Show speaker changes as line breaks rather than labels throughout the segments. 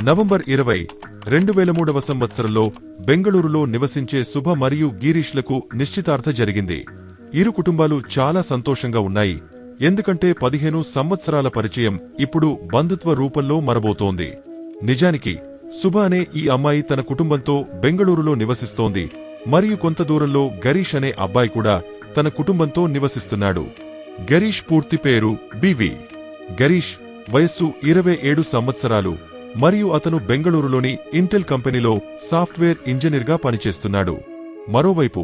November 20, 2003 సంవత్సరంలో బెంగళూరులో నివసించే శుభ మరియు గిరీష్లకు నిశ్చితార్థ జరిగింది. ఇరు కుటుంబాలు చాలా సంతోషంగా ఉన్నాయి. ఎందుకంటే 15 సంవత్సరాల పరిచయం ఇప్పుడు బంధుత్వ రూపంలో మరబోతోంది. నిజానికి శుభ అనే ఈ అమ్మాయి తన కుటుంబంతో బెంగళూరులో నివసిస్తోంది. మరియు కొంత దూరంలో గరీష్ అనే అబ్బాయి కూడా తన కుటుంబంతో నివసిస్తున్నాడు. గరీష్ పూర్తి పేరు బివి. గరీష్ వయస్సు 27 సంవత్సరాలు మరియు అతను బెంగళూరులోని ఇంటెల్ కంపెనీలో సాఫ్ట్వేర్ ఇంజనీర్గా పనిచేస్తున్నాడు. మరోవైపు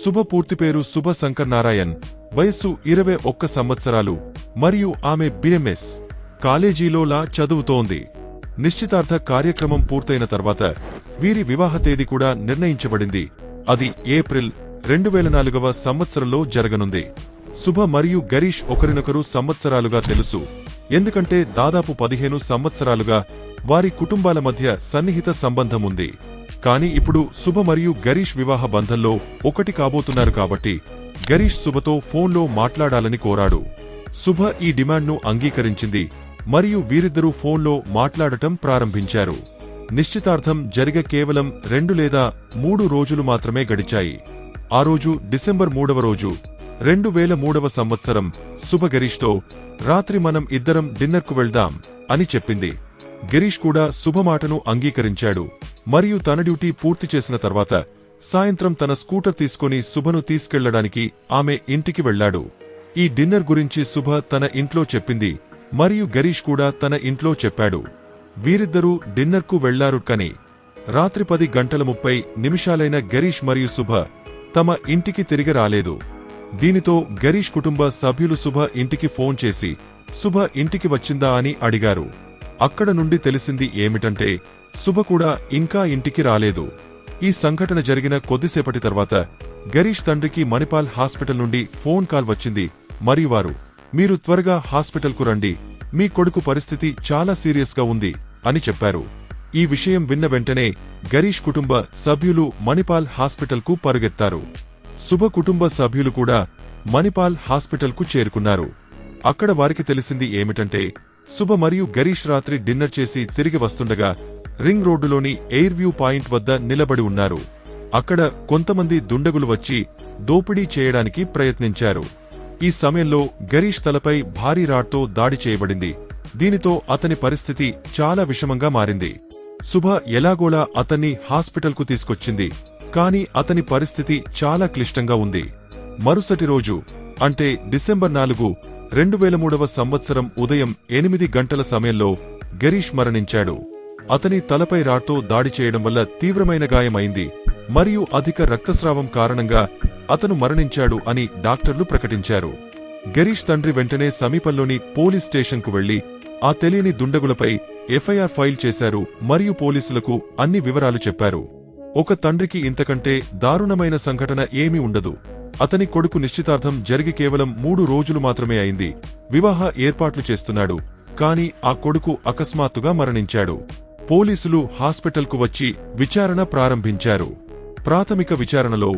శుభ పూర్తి పేరు శుభ శంకర్ నారాయణ్, వయస్సు 21 సంవత్సరాలు మరియు ఆమె బిఎంఎస్ కాలేజీలో లా చదువుతోంది. నిశ్చితార్థ కార్యక్రమం పూర్తయిన తర్వాత వీరి వివాహ తేదీ కూడా నిర్ణయించబడింది. అది ఏప్రిల్ 2004 సంవత్సరంలో జరగనుంది. శుభ మరియు గరీష్ ఒకరినొకరు సంవత్సరాలుగా తెలుసు. ఎందుకంటే దాదాపు 15 సంవత్సరాలుగా వారి కుటుంబాల మధ్య సన్నిహిత సంబంధం ఉంది. కాని ఇప్పుడు శుభ మరియు గరీష్ వివాహ బంధంలో ఒకటి కాబోతున్నారు కాబట్టి గరీష్ శుభతో ఫోన్లో మాట్లాడాలని కోరాడు. శుభ ఈ డిమాండ్ను అంగీకరించింది మరియు వీరిద్దరూ ఫోన్లో మాట్లాడటం ప్రారంభించారు. నిశ్చితార్థం జరిగే కేవలం 2 లేదా 3 రోజులు మాత్రమే గడిచాయి. ఆ రోజు డిసెంబర్ 3వ రోజు 2003 సంవత్సరం. శుభ గరీష్తో రాత్రి మనం ఇద్దరం డిన్నర్కు వెళ్దాం అని చెప్పింది. గిరీష్ కూడా శుభమాటను అంగీకరించాడు మరియు తన డ్యూటీ పూర్తి చేసిన తర్వాత సాయంత్రం తన స్కూటర్ తీసుకుని శుభను తీసుకెళ్లడానికి ఆమె ఇంటికి వెళ్లాడు. ఈ డిన్నర్ గురించి శుభ తన ఇంట్లో చెప్పింది మరియు గరీష్ కూడా తన ఇంట్లో చెప్పాడు. వీరిద్దరూ డిన్నర్కు వెళ్లారు. కాని రాత్రి 10:30 గరీష్ మరియు శుభ తమ ఇంటికి తిరిగి రాలేదు. దీనితో గరీష్ కుటుంబ సభ్యులు శుభ ఇంటికి ఫోన్ చేసి శుభ ఇంటికి వచ్చిందా అని అడిగారు. అక్కడ నుండి తెలిసింది ఏమిటంటే శుభ కూడా ఇంకా ఇంటికి రాలేదు. ఈ సంఘటన జరిగిన కొద్దిసేపటి తర్వాత గరీష్ తండ్రికి మణిపాల్ హాస్పిటల్ నుండి ఫోన్ కాల్ వచ్చింది మరియు వారు, మీరు త్వరగా హాస్పిటల్కు రండి, మీ కొడుకు పరిస్థితి చాలా సీరియస్గా ఉంది అని చెప్పారు. ఈ విషయం విన్న వెంటనే గరీష్ కుటుంబ సభ్యులు మణిపాల్ హాస్పిటల్కు పరుగెత్తారు. శుభ కుటుంబ సభ్యులు కూడా మణిపాల్ హాస్పిటల్కు చేరుకున్నారు. అక్కడ వారికి తెలిసింది ఏమిటంటే శుభ మరియు గరీష్ రాత్రి డిన్నర్ చేసి తిరిగి వస్తుండగా రింగ్ రోడ్డులోని ఎయిర్ వ్యూ పాయింట్ వద్ద నిలబడి ఉన్నారు. అక్కడ కొంతమంది దుండగులు వచ్చి దోపిడీ చేయడానికి ప్రయత్నించారు. ఈ సమయంలో గరీష్ తలపై భారీ రాడ్తో దాడి చేయబడింది. దీనితో అతని పరిస్థితి చాలా విషమంగా మారింది. శుభ ఎలాగోలా అతన్ని హాస్పిటల్కు తీసుకొచ్చింది. కాని అతని పరిస్థితి చాలా క్లిష్టంగా ఉంది. మరుసటి రోజు అంటే డిసెంబర్ 4, 2003 సంవత్సరం ఉదయం 8 గంటల సమయంలో గరీష్ మరణించాడు. అతని తలపై రాడ్తో దాడి చేయడం వల్ల తీవ్రమైన గాయమైంది మరియు అధిక రక్తస్రావం కారణంగా అతను మరణించాడు అని డాక్టర్లు ప్రకటించారు. గరీష్ తండ్రి వెంటనే సమీపంలోని పోలీస్ స్టేషన్కు వెళ్లి ఆ తెలియని దుండగులపై ఎఫ్ఐఆర్ ఫైల్ చేశారు మరియు పోలీసులకు అన్ని వివరాలు చెప్పారు. ఒక తండ్రికి ఇంతకంటే దారుణమైన సంఘటన ఏమీ ఉండదు. అతని కొడుకు నిశ్చితార్థం జరిగి కేవలం 3 రోజులు మాత్రమే అయింది. వివాహ ఏర్పాట్లు చేస్తున్నాడు. కాని ఆ కొడుకు అకస్మాత్తుగా మరణించాడు. పోలీసులు హాస్పిటల్కు వచ్చి విచారణ ప్రారంభించారు. ప్రాథమిక విచారణలో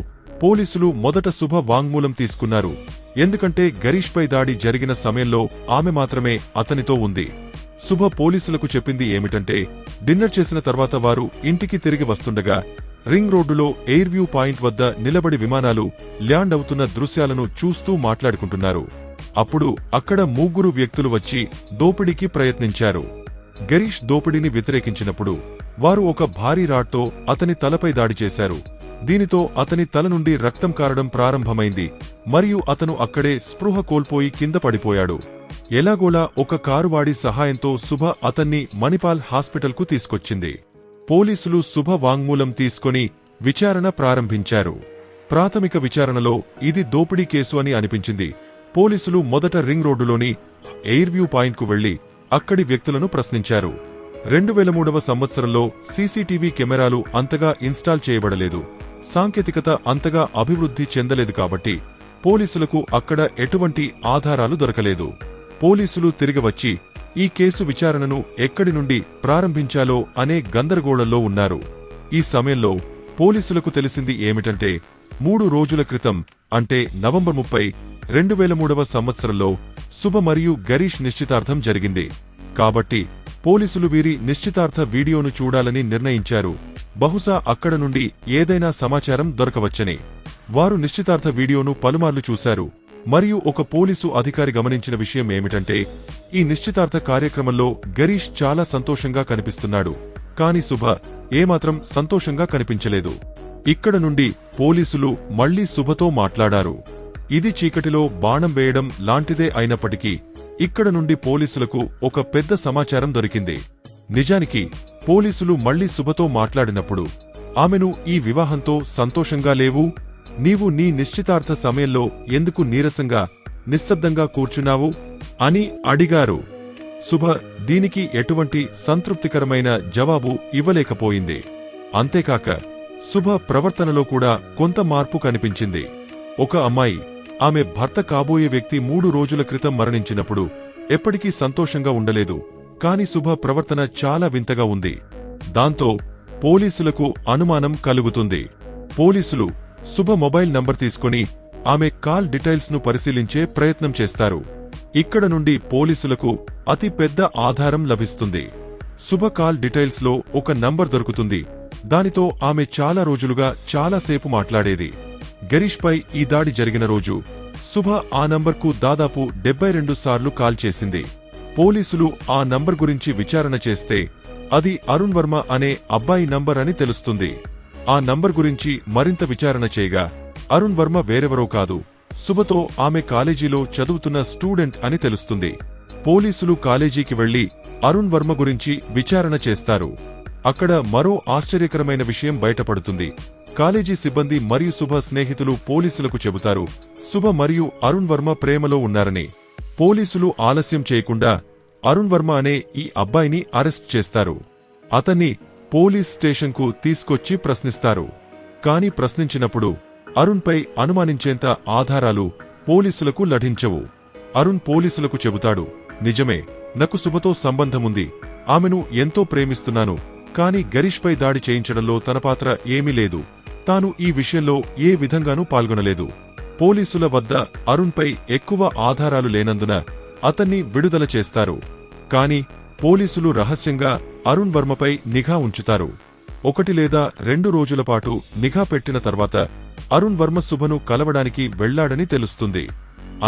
పోలీసులు మొదట శుభ వాంగ్మూలం తీసుకున్నారు. ఎందుకంటే గరీష్పై దాడి జరిగిన సమయంలో ఆమె మాత్రమే అతనితో ఉంది. శుభ పోలీసులకు చెప్పింది ఏమిటంటే డిన్నర్ చేసిన తర్వాత వారు ఇంటికి తిరిగి వస్తుండగా రింగ్ రోడ్డులో ఎయిర్ వ్యూ పాయింట్ వద్ద నిలబడి విమానాలు ల్యాండ్ అవుతున్న దృశ్యాలను చూస్తూ మాట్లాడుకుంటున్నారు. అప్పుడు అక్కడ 3 వ్యక్తులు వచ్చి దోపిడీకి ప్రయత్నించారు. గరీష్ దోపిడీని వ్యతిరేకించినప్పుడు వారు ఒక భారీ రాడ్తో అతని తలపై దాడి చేశారు. దీనితో అతని తల నుండి రక్తం కారడం ప్రారంభమైంది మరియు అతను అక్కడే స్పృహ కోల్పోయి కింద పడిపోయాడు. ఎలాగోలా ఒక కారువాడి సహాయంతో శుభ అతన్ని మణిపాల్ హాస్పిటల్కు తీసుకొచ్చింది. పోలీసులు శుభ వాంగ్మూలం తీసుకొని విచారణ ప్రారంభించారు. ప్రాథమిక విచారణలో ఇది దోపిడీ కేసు అని అనిపించింది. పోలీసులు మొదట రింగ్ రోడ్డులోని ఎయిర్ వ్యూ పాయింట్కు వెళ్లి అక్కడి వ్యక్తులను ప్రశ్నించారు. 2003 సంవత్సరంలో సీసీటీవీ కెమెరాలు అంతగా ఇన్స్టాల్ చేయబడలేదు. సాంకేతికత అంతగా అభివృద్ధి చెందలేదు కాబట్టి పోలీసులకు అక్కడ ఎటువంటి ఆధారాలు దొరకలేదు. పోలీసులు తిరిగి వచ్చి ఈ కేసు విచారణను ఎక్కడి నుండి ప్రారంభించాలో అనే గందరగోళంలో ఉన్నారు. ఈ సమయంలో పోలీసులకు తెలిసింది ఏమిటంటే 3 రోజుల క్రితం అంటే నవంబర్ 30, 2003 సంవత్సరంలో శుభ మరియు గరీష్ నిశ్చితార్థం జరిగింది. కాబట్టి పోలీసులు వీరి నిశ్చితార్థ వీడియోను చూడాలని నిర్ణయించారు. బహుశా అక్కడ నుండి ఏదైనా సమాచారం దొరకవచ్చని. వారు నిశ్చితార్థ వీడియోను పలుమార్లు చూశారు. మరియు ఒక పోలీసు అధికారి గమనించిన విషయం ఏమిటంటే, ఈ నిశ్చితార్థ కార్యక్రమంలో గరీష్ చాలా సంతోషంగా కనిపిస్తున్నాడు. కాని శుభ ఏమాత్రం సంతోషంగా కనిపించలేదు. ఇక్కడ నుండి పోలీసులు మళ్లీ శుభతో మాట్లాడారు. ఇది చీకటిలో బాణం వేయడం లాంటిదే అయినప్పటికీ ఇక్కడ నుండి పోలీసులకు ఒక పెద్ద సమాచారం దొరికింది. నిజానికి పోలీసులు మళ్లీ శుభతో మాట్లాడినప్పుడు ఆమెను ఈ వివాహంతో సంతోషంగా లేవు, నీవు నీ నిశ్చితార్థ సమయంలో ఎందుకు నీరసంగా నిశ్శబ్దంగా కూర్చున్నావు అని అడిగారు. శుభ దీనికి ఎటువంటి సంతృప్తికరమైన జవాబు ఇవ్వలేకపోయింది. అంతేకాక శుభ ప్రవర్తనలో కూడా కొంత మార్పు కనిపించింది. ఒక అమ్మాయి ఆమె భర్త కాబోయే వ్యక్తి 3 రోజుల క్రితం మరణించినప్పుడు ఎప్పటికీ సంతోషంగా ఉండలేదు. కాని శుభ ప్రవర్తన చాలా వింతగా ఉంది. దాంతో పోలీసులకు అనుమానం కలుగుతుంది. పోలీసులు శుభ మొబైల్ నంబర్ తీసుకుని ఆమె కాల్ డీటెయిల్స్ ను పరిశీలించే ప్రయత్నం చేస్తారు. ఇక్కడ నుండి పోలీసులకు అతి పెద్ద ఆధారం లభిస్తుంది. శుభ కాల్ డీటెయిల్స్ లో ఒక నంబర్ దొరుకుతుంది. దానితో ఆమె చాలా రోజులుగా చాలాసేపు మాట్లాడేది. గరీష్ పై ఈ దాడి జరిగిన రోజు శుభ ఆ నంబర్కు దాదాపు 72 సార్లు కాల్ చేసింది. పోలీసులు ఆ నంబర్ గురించి విచారణ చేస్తే అది అరుణ్ వర్మ అనే అబ్బాయి నంబర్ అని తెలుస్తుంది. ఆ నంబర్ గురించి మరింత విచారణ చేయగా అరుణ్ వర్మ వేరెవరో కాదు, శుభతో ఆమె కాలేజీలో చదువుతున్న స్టూడెంట్ అని తెలుస్తుంది. పోలీసులు కాలేజీకి వెళ్లి అరుణ్ వర్మ గురించి విచారణ చేస్తారు. అక్కడ మరో ఆశ్చర్యకరమైన విషయం బయటపడుతుంది. కాలేజీ సిబ్బంది మరియు శుభ స్నేహితులు పోలీసులకు చెబుతారు శుభ మరియు అరుణ్ వర్మ ప్రేమలో ఉన్నారని. పోలీసులు ఆలస్యం చేయకుండా అరుణ్ వర్మ అనే ఈ అబ్బాయిని అరెస్ట్ చేస్తారు. అతన్ని పోలీస్ స్టేషన్కు తీసుకొచ్చి ప్రశ్నిస్తారు. కాని ప్రశ్నించినప్పుడు అరుణ్పై అనుమానించేంత ఆధారాలు పోలీసులకు లభించవు. అరుణ్ పోలీసులకు చెబుతాడు, నిజమే, నాకు శుభతో సంబంధముంది, ఆమెను ఎంతో ప్రేమిస్తున్నాను. కాని గరీష్పై దాడి చేయించడంలో తన పాత్ర ఏమీ లేదు. తాను ఈ విషయంలో ఏ విధంగానూ పాల్గొనలేదు. పోలీసుల వద్ద అరుణ్పై ఎక్కువ ఆధారాలు లేనందున అతన్ని విడుదల చేస్తారు. కాని పోలీసులు రహస్యంగా అరుణ్ వర్మపై నిఘా ఉంచుతారు. 1 లేదా 2 రోజులపాటు నిఘా పెట్టిన తర్వాత అరుణ్ వర్మ శుభను కలవడానికి వెళ్లాడని తెలుస్తుంది.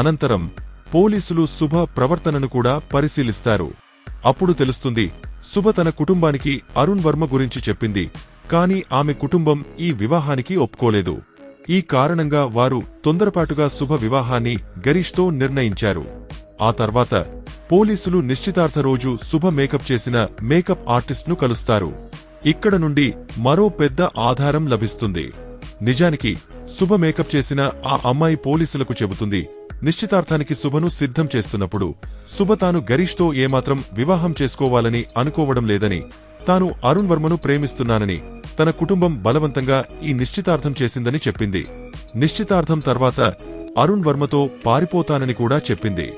అనంతరం పోలీసులు శుభ ప్రవర్తనను కూడా పరిశీలిస్తారు. అప్పుడు తెలుస్తుంది శుభ తన కుటుంబానికి అరుణ్ వర్మ గురించి చెప్పింది. కాని ఆమె కుటుంబం ఈ వివాహానికి ఒప్పుకోలేదు. ఈ కారణంగా వారు తొందరపాటుగా శుభ వివాహాన్ని గరీష్తో నిర్ణయించారు. ఆ తర్వాత పోలీసులు నిశ్చితార్థ రోజు శుభ మేకప్ చేసిన మేకప్ ఆర్టిస్ట్ను కలుస్తారు. ఇక్కడ నుండి మరో పెద్ద ఆధారం లభిస్తుంది. నిజానికి శుభ మేకప్ చేసిన ఆ అమ్మాయి పోలీసులకు చెబుతుంది నిశ్చితార్థానికి శుభను సిద్ధం చేస్తున్నప్పుడు శుభ తాను గరీష్తో ఏమాత్రం వివాహం చేసుకోవాలని అనుకోవడం లేదని, తాను అరుణ్ వర్మను ప్రేమిస్తున్నానని, తన కుటుంబం బలవంతంగా ఈ నిశ్చితార్థం చేసిందని చెప్పింది. నిశ్చితార్థం తర్వాత అరుణ్ వర్మతో పారిపోతానని కూడా చెప్పింది.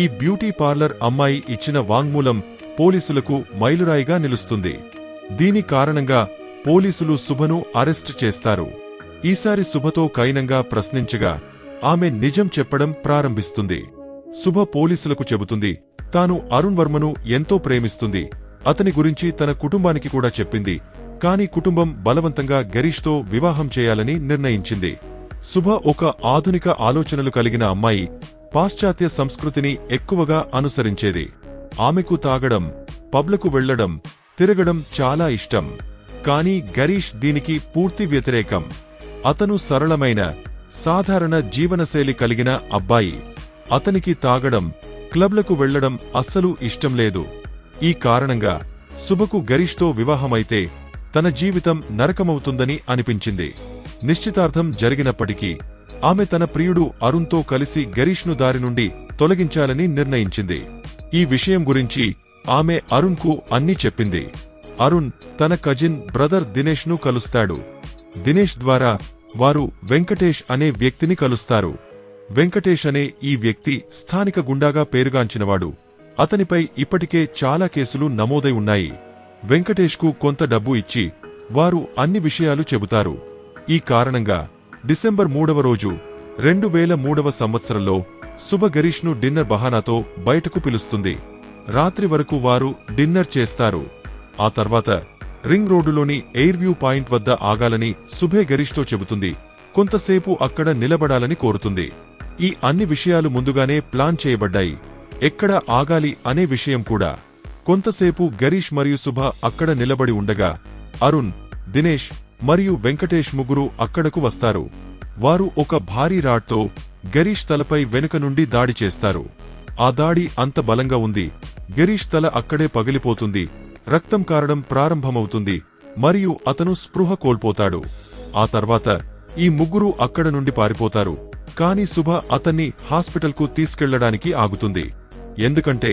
ఈ బ్యూటీ పార్లర్ అమ్మాయి ఇచ్చిన వాంగ్మూలం పోలీసులకు మైలురాయిగా నిలుస్తుంది. దీని కారణంగా పోలీసులు శుభను అరెస్టు చేస్తారు. ఈసారి శుభతో కైనంగా ప్రశ్నించగా ఆమె నిజం చెప్పడం ప్రారంభిస్తుంది. శుభ పోలీసులకు చెబుతుంది తాను అరుణ్ వర్మను ఎంతో ప్రేమిస్తుంది, అతని గురించి తన కుటుంబానికి కూడా చెప్పింది. కాని కుటుంబం బలవంతంగా గరీష్తో వివాహం చేయాలని నిర్ణయించింది. శుభ ఒక ఆధునిక ఆలోచనలు కలిగిన అమ్మాయి, పాశ్చాత్య సంస్కృతిని ఎక్కువగా అనుసరించేది. ఆమెకు తాగడం, పబ్లకు వెళ్లడం, తిరగడం చాలా ఇష్టం. కాని గరీష్ దీనికి పూర్తి వ్యతిరేకం. అతను సరళమైన, సాధారణ జీవనశైలి కలిగిన అబ్బాయి. అతనికి తాగడం, క్లబ్లకు వెళ్లడం అస్సలు ఇష్టం లేదు. ఈ కారణంగా శుభకు గరీష్తో వివాహమైతే తన జీవితం నరకమవుతుందని అనిపించింది. నిశ్చితార్థం జరిగినప్పటికీ ఆమె తన ప్రియుడు అరుణ్తో కలిసి గరీష్ను దారి నుండి తొలగించాలని నిర్ణయించింది. ఈ విషయం గురించి ఆమె అరుణ్కు అన్నీ చెప్పింది. అరుణ్ తన కజిన్ బ్రదర్ దినేష్ను కలుస్తాడు. దినేష్ ద్వారా వారు వెంకటేష్ అనే వ్యక్తిని కలుస్తారు. వెంకటేష్ అనే ఈ వ్యక్తి స్థానిక గుండాగా పేరుగాంచినవాడు. అతనిపై ఇప్పటికే చాలా కేసులు నమోదై ఉన్నాయి. వెంకటేష్కు కొంత డబ్బు ఇచ్చి వారు అన్ని విషయాలు చెబుతారు. ఈ కారణంగా డిసెంబర్ 3వ రోజు 2003వ సంవత్సరంలో శుభ గరీష్ను డిన్నర్ బహానాతో బయటకు పిలుస్తుంది. రాత్రి వరకు వారు డిన్నర్ చేస్తారు. ఆ తర్వాత రింగ్ రోడ్డులోని ఎయిర్ వ్యూ పాయింట్ వద్ద ఆగాలని సుభే గరీష్తో చెబుతుంది. కొంతసేపు అక్కడ నిలబడాలని కోరుతుంది. ఈ అన్ని విషయాలు ముందుగానే ప్లాన్ చేయబడ్డాయి. ఎక్కడ ఆగాలి అనే విషయం కూడా. కొంతసేపు గరీష్ మరియు సుభ అక్కడ నిలబడి ఉండగా అరుణ్, దినేష్ మరియు వెంకటేష్ ముగ్గురు అక్కడకు వస్తారు. వారు ఒక భారీ రాడ్తో గరీష్ తలపై వెనుక నుండి దాడి చేస్తారు. ఆ దాడి అంత బలంగా ఉంది, గరీష్ తల అక్కడే పగిలిపోతుంది. రక్తం కారడం ప్రారంభమవుతుంది మరియు అతను స్పృహ కోల్పోతాడు. ఆ తర్వాత ఈ ముగ్గురు అక్కడ నుండి పారిపోతారు. కాని శుభ అతన్ని హాస్పిటల్కు తీసుకెళ్లడానికి ఆగుతుంది. ఎందుకంటే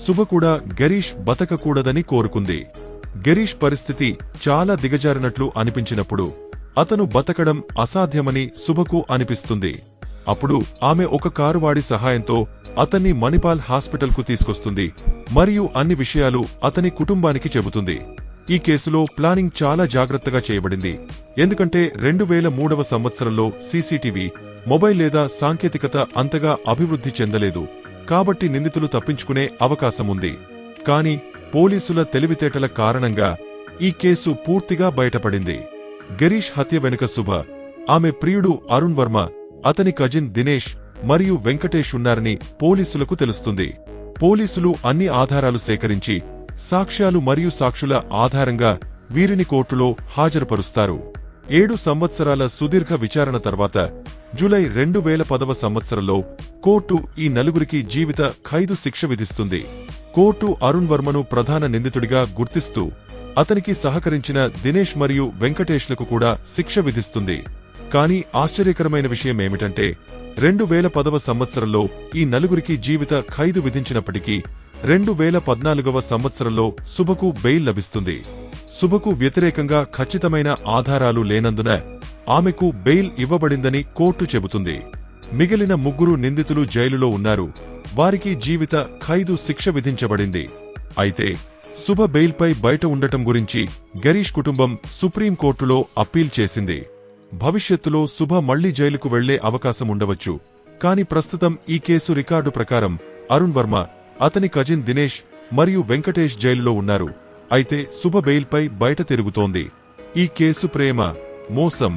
శుభ కూడా గరీష్ బతకకూడదని కోరుకుంది. గరీష్ పరిస్థితి చాలా దిగజారినట్లు అనిపించినప్పుడు అతను బతకడం అసాధ్యమని శుభకు అనిపిస్తుంది. అప్పుడు ఆమె ఒక కారువాడి సహాయంతో అతన్ని మణిపాల్ హాస్పిటల్కు తీసుకొస్తుంది మరియు అన్ని విషయాలు అతని కుటుంబానికి చెబుతుంది. ఈ కేసులో ప్లానింగ్ చాలా జాగ్రత్తగా చేయబడింది. ఎందుకంటే 2003వ సంవత్సరంలో సీసీటీవీ, మొబైల్ లేదా సాంకేతికత అంతగా అభివృద్ధి చెందలేదు. కాబట్టి నిందితులు తప్పించుకునే అవకాశముంది. కాని పోలీసుల తెలివితేటల కారణంగా ఈ కేసు పూర్తిగా బయటపడింది. గరీష్ హత్య వెనుక శుభ, ఆమె ప్రియుడు అరుణ్ వర్మ, అతని కజిన్ దినేష్ మరియు వెంకటేష్ ఉన్నారని పోలీసులకు తెలుస్తుంది. పోలీసులు అన్ని ఆధారాలు సేకరించి సాక్ష్యాలు మరియు సాక్షుల ఆధారంగా వీరిని కోర్టులో హాజరుపరుస్తారు. 7 సంవత్సరాల సుదీర్ఘ విచారణ తర్వాత జూలై 2010వ సంవత్సరంలో కోర్టు ఈ నలుగురికి జీవిత ఖైదు శిక్ష విధిస్తుంది. కోర్టు అరుణ్ వర్మను ప్రధాన నిందితుడిగా గుర్తిస్తూ అతనికి సహకరించిన దినేష్ మరియు వెంకటేష్లకు కూడా శిక్ష విధిస్తుంది. కానీ ఆశ్చర్యకరమైన విషయమేమిటంటే 2010వ సంవత్సరంలో ఈ నలుగురికి జీవిత ఖైదు విధించినప్పటికీ 2014వ సంవత్సరంలో శుభకు బెయిల్ లభిస్తుంది. శుభకు వ్యతిరేకంగా ఖచ్చితమైన ఆధారాలు లేనందున ఆమెకు బెయిల్ ఇవ్వబడిందని కోర్టు చెబుతుంది. మిగిలిన ముగ్గురు నిందితులు జైలులో ఉన్నారు. వారికి జీవిత ఖైదు శిక్ష విధించబడింది. అయితే శుభ బెయిల్పై బయట ఉండటం గురించి గరీష్ కుటుంబం సుప్రీంకోర్టులో అప్పీల్ చేసింది. భవిష్యత్తులో శుభ మళ్లీ జైలుకు వెళ్లే అవకాశం ఉండవచ్చు. కాని ప్రస్తుతం ఈ కేసు రికార్డు ప్రకారం అరుణ్ వర్మ, అతని కజిన్ దినేష్ మరియు వెంకటేష్ జైలులో ఉన్నారు. అయితే శుభ బెయిల్పై బయట తిరుగుతోంది. ఈ కేసు ప్రేమ, మోసం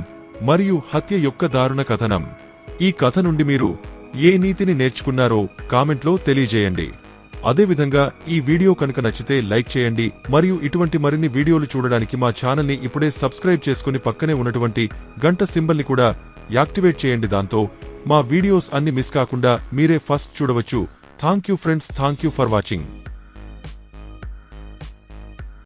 మరియు హత్య యొక్క దారుణ కథనం. ఈ కథ నుండి మీరు ఏ నీతిని నేర్చుకున్నారో కామెంట్లో తెలియజేయండి. అదేవిధంగా ఈ వీడియో కనుక నచ్చితే లైక్ చేయండి మరియు ఇటువంటి మరిన్ని వీడియోలు చూడడానికి మా ఛానల్ని ఇప్పుడే సబ్స్క్రైబ్ చేసుకుని పక్కనే ఉన్నటువంటి గంట సింబల్ని కూడా యాక్టివేట్ చేయండి. దాంతో మా వీడియోస్ అన్ని మిస్ కాకుండా మీరే ఫస్ట్ చూడవచ్చు. Thank you friends, thank you for watching.